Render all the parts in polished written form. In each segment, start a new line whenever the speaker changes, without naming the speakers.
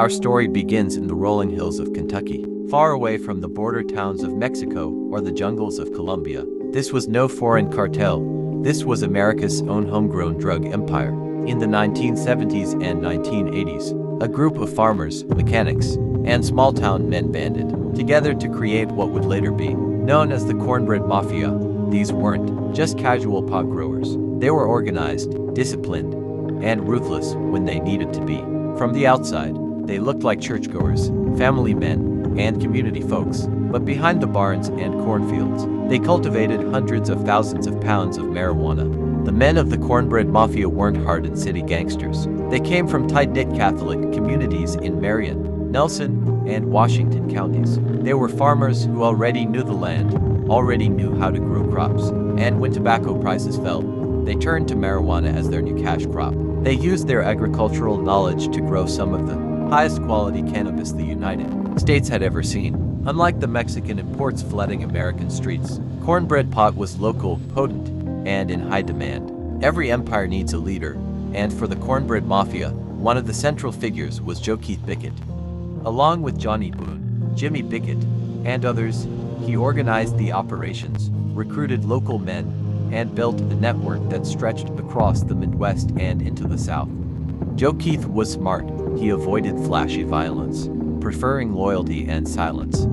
Our story begins in the rolling hills of Kentucky, far away from the border towns of Mexico or the jungles of Colombia. This was no foreign cartel. This was America's own homegrown drug empire. In the 1970s and 1980s, a group of farmers, mechanics, and small-town men banded together to create what would later be known as the Cornbread Mafia. These weren't just casual pot growers. They were organized, disciplined, and ruthless when they needed to be. From the outside, they looked like churchgoers, family men, and community folks. But behind the barns and cornfields, they cultivated hundreds of thousands of pounds of marijuana. The men of the Cornbread Mafia weren't hardened city gangsters. They came from tight-knit Catholic communities in Marion, Nelson, and Washington counties. They were farmers who already knew the land, already knew how to grow crops, and when tobacco prices fell, they turned to marijuana as their new cash crop. They used their agricultural knowledge to grow some of the highest quality cannabis the United States had ever seen. Unlike the Mexican imports flooding American streets, cornbread pot was local, potent, and in high demand. Every empire needs a leader, and for the Cornbread Mafia, one of the central figures was Joe Keith Bickett. Along with Johnny Boone, Jimmy Bickett, and others, he organized the operations, recruited local men, and built a network that stretched across the Midwest and into the South. Joe Keith was smart. He avoided flashy violence, preferring loyalty and silence.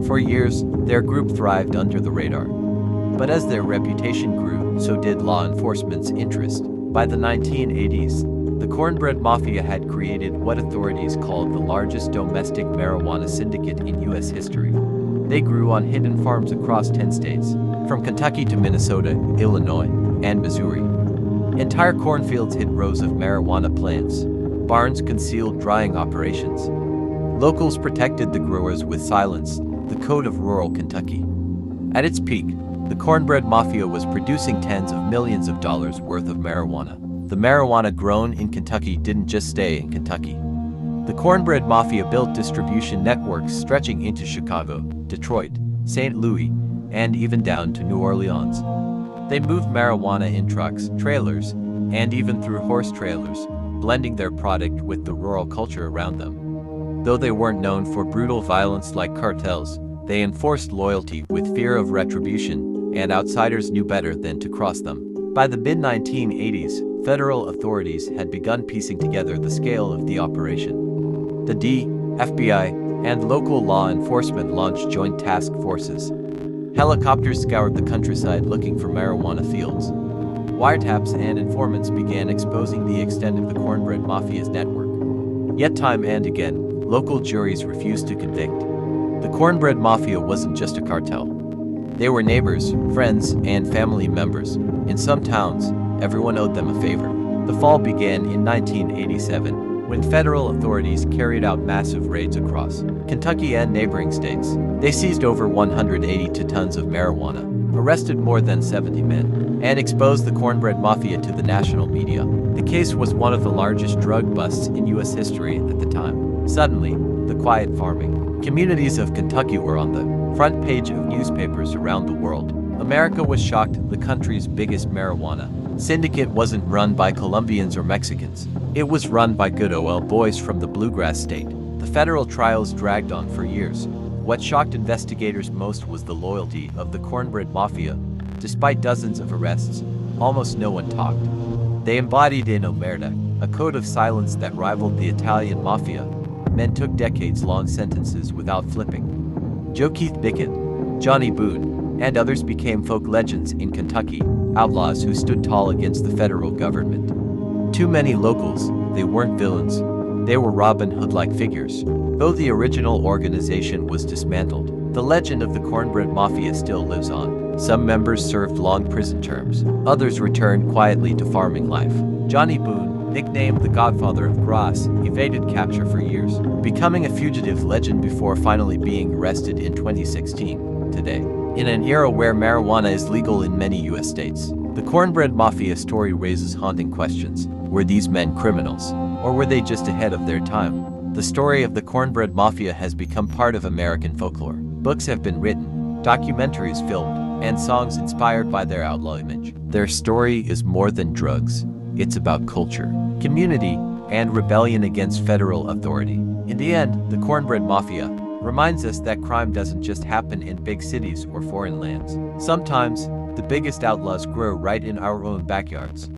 For years, their group thrived under the radar. But as their reputation grew, so did law enforcement's interest. By the 1980s, the Cornbread Mafia had created what authorities called the largest domestic marijuana syndicate in U.S. history. They grew on hidden farms across 10 states, from Kentucky to Minnesota, Illinois, and Missouri. Entire cornfields hid rows of marijuana plants. Barns concealed drying operations. Locals protected the growers with silence, the code of rural Kentucky. At its peak, the Cornbread Mafia was producing tens of millions of dollars worth of marijuana. The marijuana grown in Kentucky didn't just stay in Kentucky. The Cornbread Mafia built distribution networks stretching into Chicago, Detroit, St. Louis, and even down to New Orleans. They moved marijuana in trucks, trailers, and even through horse trailers, blending their product with the rural culture around them. Though they weren't known for brutal violence like cartels, they enforced loyalty with fear of retribution, and outsiders knew better than to cross them. By the mid-1980s, federal authorities had begun piecing together the scale of the operation. The DEA, FBI, and local law enforcement launched joint task forces. Helicopters scoured the countryside looking for marijuana fields. Wiretaps and informants began exposing the extent of the Cornbread Mafia's network. Yet time and again, local juries refused to convict. The Cornbread Mafia wasn't just a cartel. They were neighbors, friends, and family members. In some towns, everyone owed them a favor. The fall began in 1987, when federal authorities carried out massive raids across Kentucky and neighboring states. They seized over 182 tons of marijuana, arrested more than 70 men, and exposed the Cornbread Mafia to the national media. The case was one of the largest drug busts in U.S. history at the time. Suddenly, the quiet farming communities of Kentucky were on the front page of newspapers around the world. America was shocked. The country's biggest marijuana syndicate wasn't run by Colombians or Mexicans. It was run by good old boys from the bluegrass state. The federal trials dragged on for years. What shocked investigators most was the loyalty of the Cornbread Mafia. Despite dozens of arrests, almost no one talked. They embodied in omerta, a code of silence that rivaled the Italian mafia. Men took decades-long sentences without flipping. Joe Keith Bickett, Johnny Boone, and others became folk legends in Kentucky, outlaws who stood tall against the federal government. Too many locals, they weren't villains. They were Robin Hood-like figures. Though the original organization was dismantled, the legend of the Cornbread Mafia still lives on. Some members served long prison terms. Others returned quietly to farming life. Johnny Boone, nicknamed the Godfather of Grass, evaded capture for years, becoming a fugitive legend before finally being arrested in 2016. Today, in an era where marijuana is legal in many U.S. states, the Cornbread Mafia story raises haunting questions. Were these men criminals, or were they just ahead of their time? The story of the Cornbread Mafia has become part of American folklore. Books have been written, documentaries filmed, and songs inspired by their outlaw image. Their story is more than drugs. It's about culture, community, and rebellion against federal authority. In the end, the Cornbread Mafia reminds us that crime doesn't just happen in big cities or foreign lands. Sometimes, the biggest outlaws grow right in our own backyards.